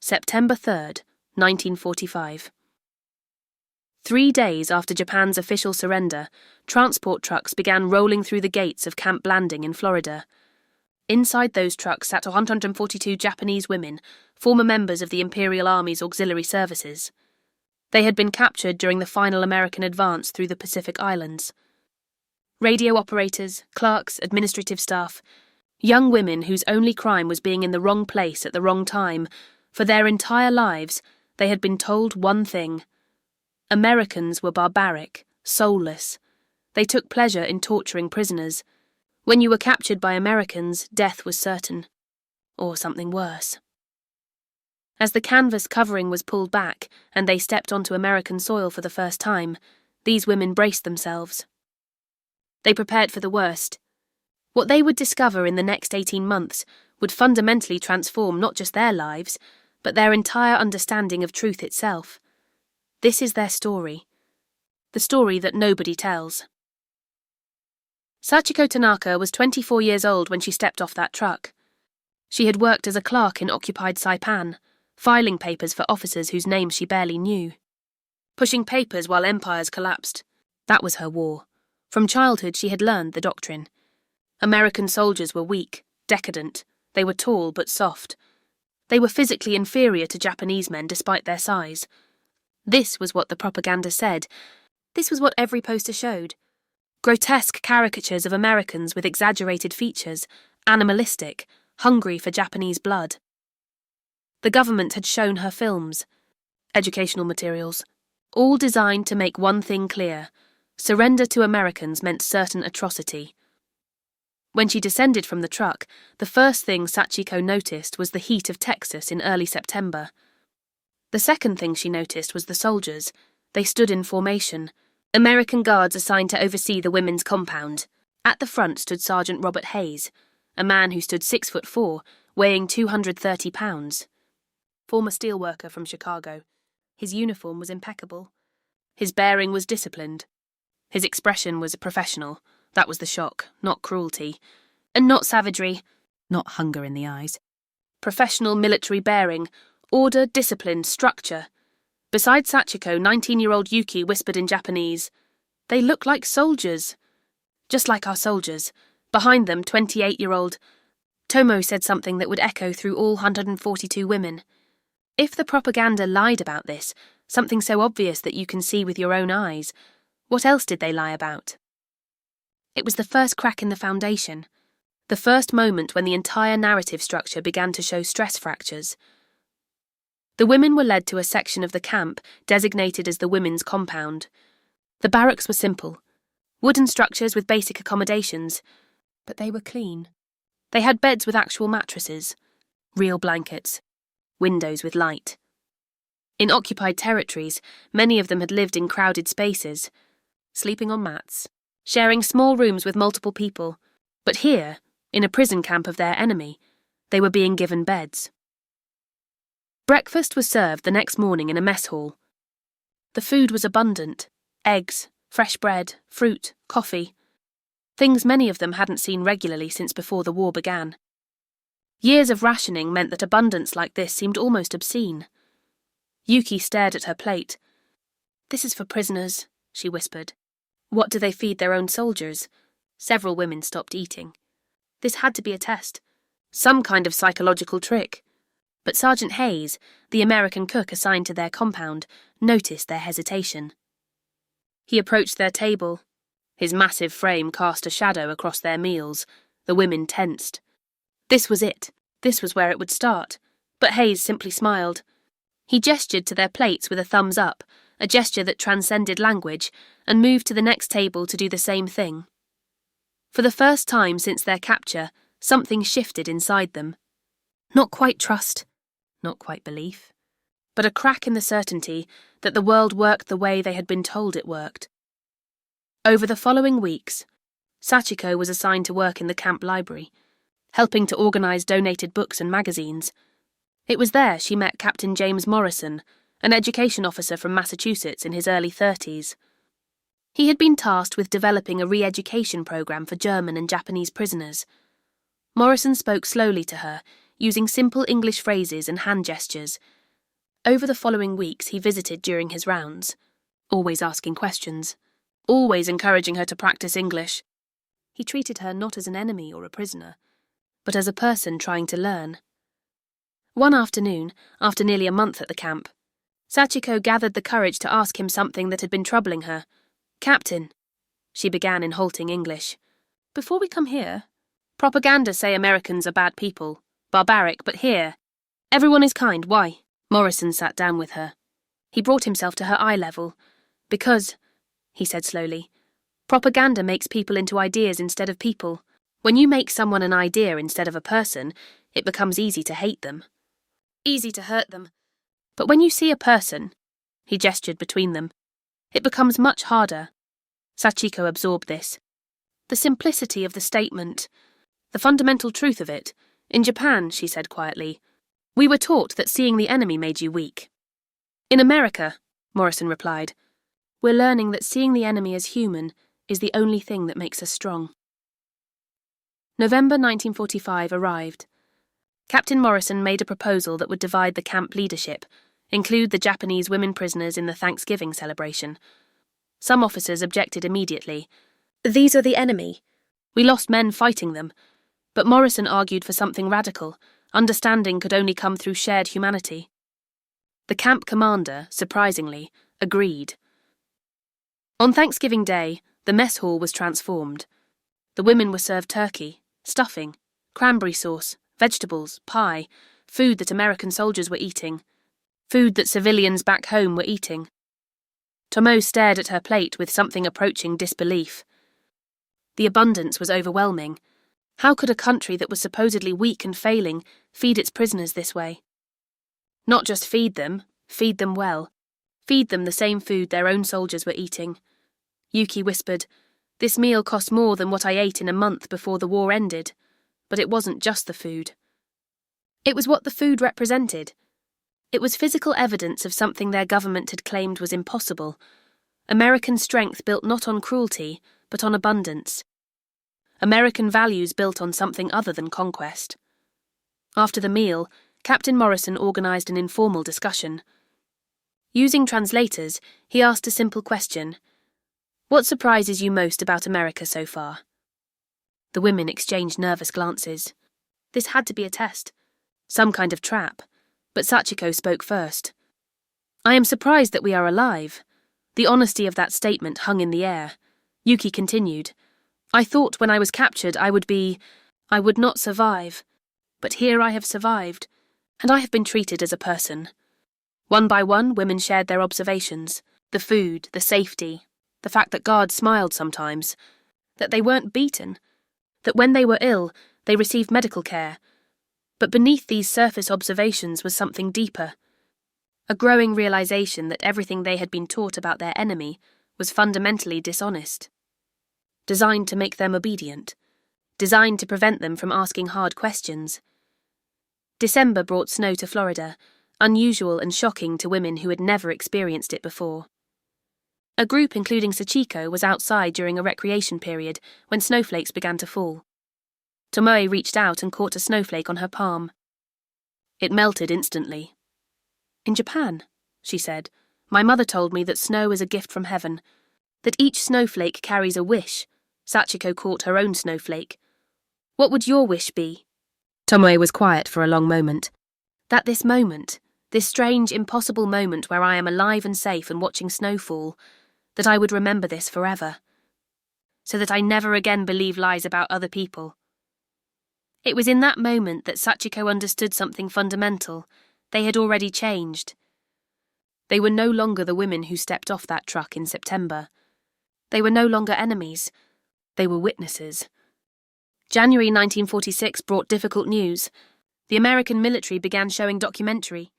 September 3rd, 1945. 3 days after Japan's official surrender, transport trucks began rolling through the gates of Camp Blanding in Florida. Inside those trucks sat 142 Japanese women, former members of the Imperial Army's auxiliary services. They had been captured during the final American advance through the Pacific Islands. Radio operators, clerks, administrative staff, young women whose only crime was being in the wrong place at the wrong time. For their entire lives, they had been told one thing. Americans were barbaric, soulless. They took pleasure in torturing prisoners. When you were captured by Americans, death was certain. Or something worse. As the canvas covering was pulled back and they stepped onto American soil for the first time, these women braced themselves. They prepared for the worst. What they would discover in the next 18 months would fundamentally transform not just their lives, but their entire understanding of truth itself. This is their story. The story that nobody tells. Sachiko Tanaka was 24 years old when she stepped off that truck. She had worked as a clerk in occupied Saipan, filing papers for officers whose names she barely knew. Pushing papers while empires collapsed. That was her war. From childhood she had learned the doctrine. American soldiers were weak, decadent. They were tall but soft. They were physically inferior to Japanese men despite their size. This was what the propaganda said. This was what every poster showed. Grotesque caricatures of Americans with exaggerated features, animalistic, hungry for Japanese blood. The government had shown her films, educational materials, all designed to make one thing clear: surrender to Americans meant certain atrocity. When she descended from the truck, the first thing Sachiko noticed was the heat of Texas in early September. The second thing she noticed was the soldiers. They stood in formation. American guards assigned to oversee the women's compound. At the front stood Sergeant Robert Hayes, a man who stood 6'4", weighing 230 pounds. Former steelworker from Chicago. His uniform was impeccable. His bearing was disciplined. His expression was professional. That was the shock, not cruelty. And not savagery, not hunger in the eyes. Professional military bearing, order, discipline, structure. Beside Sachiko, 19-year-old Yuki whispered in Japanese, "They look like soldiers." Just like our soldiers. Behind them, 28-year-old Tomo said something that would echo through all 142 women. If the propaganda lied about this, something so obvious that you can see with your own eyes, what else did they lie about? It was the first crack in the foundation, the first moment when the entire narrative structure began to show stress fractures. The women were led to a section of the camp designated as the women's compound. The barracks were simple, wooden structures with basic accommodations, but they were clean. They had beds with actual mattresses, real blankets, windows with light. In occupied territories, many of them had lived in crowded spaces, sleeping on mats, sharing small rooms with multiple people, but here, in a prison camp of their enemy, they were being given beds. Breakfast was served the next morning in a mess hall. The food was abundant: eggs, fresh bread, fruit, coffee. Things many of them hadn't seen regularly since before the war began. Years of rationing meant that abundance like this seemed almost obscene. Yuki stared at her plate. "This is for prisoners," she whispered. "What do they feed their own soldiers?" Several women stopped eating. This had to be a test. Some kind of psychological trick. But Sergeant Hayes, the American cook assigned to their compound, noticed their hesitation. He approached their table. His massive frame cast a shadow across their meals. The women tensed. This was it. This was where it would start. But Hayes simply smiled. He gestured to their plates with a thumbs up, a gesture that transcended language, and moved to the next table to do the same thing. For the first time since their capture, something shifted inside them. Not quite trust, not quite belief, but a crack in the certainty that the world worked the way they had been told it worked. Over the following weeks, Sachiko was assigned to work in the camp library, helping to organise donated books and magazines. It was there she met Captain James Morrison, an education officer from Massachusetts in his early 30s. He had been tasked with developing a re-education program for German and Japanese prisoners. Morrison spoke slowly to her, using simple English phrases and hand gestures, Over the following weeks, he visited during his rounds, always asking questions, always encouraging her to practice English. He treated her not as an enemy or a prisoner, but as a person trying to learn. One afternoon, after nearly a month at the camp, Sachiko gathered the courage to ask him something that had been troubling her. "Captain," she began in halting English, "before we come here, propaganda say Americans are bad people, barbaric, but here, everyone is kind. Why?" Morrison sat down with her. He brought himself to her eye level. "Because," he said slowly, "propaganda makes people into ideas instead of people. When you make someone an idea instead of a person, it becomes easy to hate them. Easy to hurt them. But when you see a person," he gestured between them, "it becomes much harder." Sachiko absorbed this. The simplicity of the statement, the fundamental truth of it. "In Japan," she said quietly, "we were taught that seeing the enemy made you weak." "In America," Morrison replied, "we're learning that seeing the enemy as human is the only thing that makes us strong." November 1945 arrived. Captain Morrison made a proposal that would divide the camp leadership, include the Japanese women prisoners in the Thanksgiving celebration. Some officers objected immediately. "These are the enemy. We lost men fighting them." But Morrison argued for something radical. Understanding could only come through shared humanity. The camp commander, surprisingly, agreed. On Thanksgiving Day, the mess hall was transformed. The women were served turkey, stuffing, cranberry sauce, vegetables, pie, food that American soldiers were eating, food that civilians back home were eating. Tomo stared at her plate with something approaching disbelief. The abundance was overwhelming. How could a country that was supposedly weak and failing feed its prisoners this way? Not just feed them well. Feed them the same food their own soldiers were eating. Yuki whispered, "This meal cost more than what I ate in a month before the war ended." But it wasn't just the food. It was what the food represented. It was physical evidence of something their government had claimed was impossible. American strength built not on cruelty, but on abundance. American values built on something other than conquest. After the meal, Captain Morrison organised an informal discussion. Using translators, he asked a simple question. "What surprises you most about America so far?" The women exchanged nervous glances. This had to be a test, some kind of trap, but Sachiko spoke first. "I am surprised that we are alive." The honesty of that statement hung in the air. Yuki continued, "I thought when I was captured I would not survive. But here I have survived, and I have been treated as a person." One by one, women shared their observations. The food, the safety, the fact that guards smiled sometimes, that they weren't beaten, that when they were ill, they received medical care. But beneath these surface observations was something deeper. A growing realization that everything they had been taught about their enemy was fundamentally dishonest. Designed to make them obedient. Designed to prevent them from asking hard questions. December brought snow to Florida, unusual and shocking to women who had never experienced it before. A group including Sachiko was outside during a recreation period when snowflakes began to fall. Tomoe reached out and caught a snowflake on her palm. It melted instantly. "In Japan," she said, "my mother told me that snow is a gift from heaven, that each snowflake carries a wish." Sachiko caught her own snowflake. "What would your wish be?" Tomoe was quiet for a long moment. "That this moment, this strange, impossible moment where I am alive and safe and watching snow fall, that I would remember this forever, so that I never again believe lies about other people." It was in that moment that Sachiko understood something fundamental. They had already changed. They were no longer the women who stepped off that truck in September. They were no longer enemies. They were witnesses. January 1946 brought difficult news. The American military began showing documentary.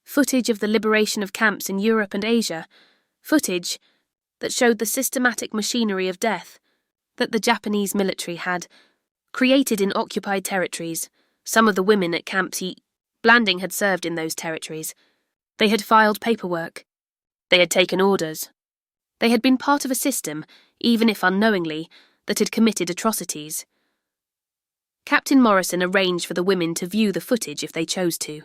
Footage of the liberation of camps in Europe and Asia. Footage that showed the systematic machinery of death that the Japanese military had created in occupied territories. Some of the women at Camp Blanding had served in those territories. They had filed paperwork. They had taken orders. They had been part of a system, even if unknowingly, that had committed atrocities. Captain Morrison arranged for the women to view the footage if they chose to.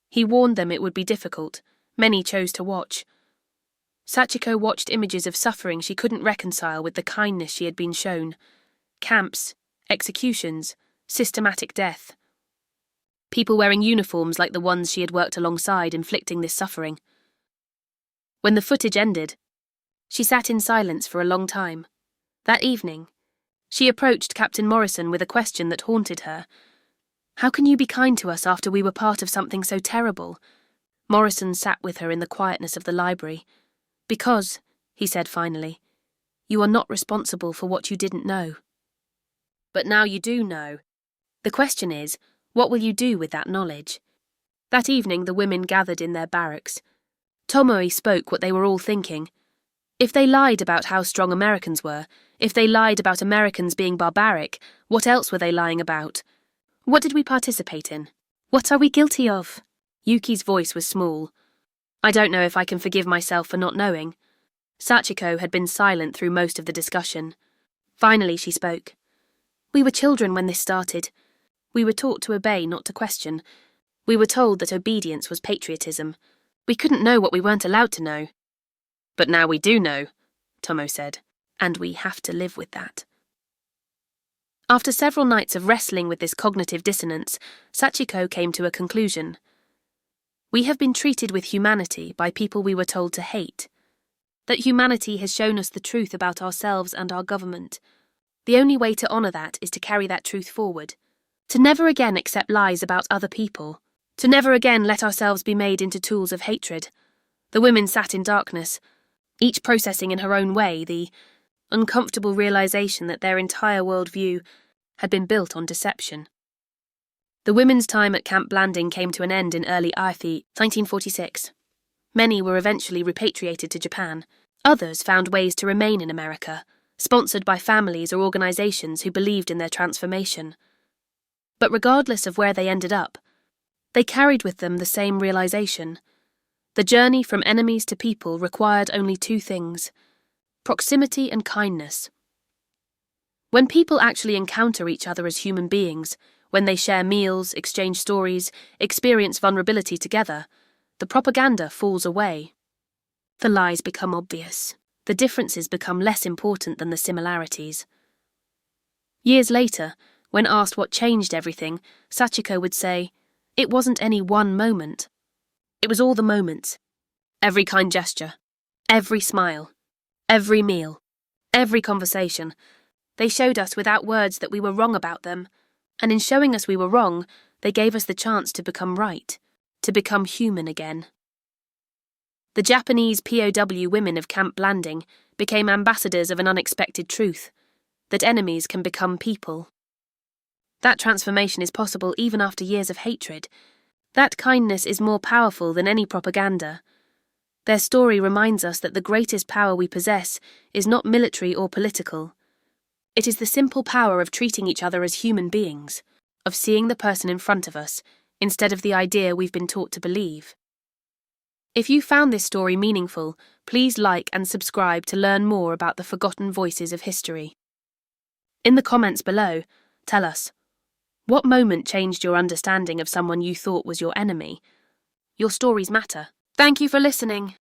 He warned them it would be difficult. Many chose to watch. Sachiko watched images of suffering she couldn't reconcile with the kindness she had been shown. Camps, executions, systematic death. People wearing uniforms like the ones she had worked alongside inflicting this suffering. When the footage ended, she sat in silence for a long time. That evening, she approached Captain Morrison with a question that haunted her. "How can you be kind to us after we were part of something so terrible?" Morrison sat with her in the quietness of the library. "Because," he said finally, "you are not responsible for what you didn't know. But now you do know. The question is, what will you do with that knowledge?" That evening the women gathered in their barracks. Tomoe spoke what they were all thinking. If they lied about how strong Americans were, if they lied about Americans being barbaric, what else were they lying about? What did we participate in? What are we guilty of? Yuki's voice was small. "I don't know if I can forgive myself for not knowing." Sachiko had been silent through most of the discussion. Finally she spoke. "We were children when this started. We were taught to obey, not to question. We were told that obedience was patriotism. We couldn't know what we weren't allowed to know." "But now we do know," Tomo said, "and we have to live with that." After several nights of wrestling with this cognitive dissonance, Sachiko came to a conclusion. We have been treated with humanity by people we were told to hate. That humanity has shown us the truth about ourselves and our government. The only way to honour that is to carry that truth forward. To never again accept lies about other people. To never again let ourselves be made into tools of hatred. The women sat in darkness, each processing in her own way the uncomfortable realisation that their entire worldview had been built on deception. The women's time at Camp Blanding came to an end in early IFI, 1946. Many were eventually repatriated to Japan. Others found ways to remain in America, sponsored by families or organisations who believed in their transformation. But regardless of where they ended up, they carried with them the same realisation. The journey from enemies to people required only two things: proximity and kindness. When people actually encounter each other as human beings, when they share meals, exchange stories, experience vulnerability together, the propaganda falls away. The lies become obvious. The differences become less important than the similarities. Years later, when asked what changed everything, Sachiko would say, "It wasn't any one moment. It was all the moments. Every kind gesture, every smile, every meal, every conversation. They showed us without words that we were wrong about them, and in showing us we were wrong, they gave us the chance to become right, to become human again." The Japanese POW women of Camp Blanding became ambassadors of an unexpected truth, that enemies can become people. That transformation is possible even after years of hatred. That kindness is more powerful than any propaganda. Their story reminds us that the greatest power we possess is not military or political. It is the simple power of treating each other as human beings, of seeing the person in front of us, instead of the idea we've been taught to believe. If you found this story meaningful, please like and subscribe to learn more about the forgotten voices of history. In the comments below, tell us, what moment changed your understanding of someone you thought was your enemy? Your stories matter. Thank you for listening.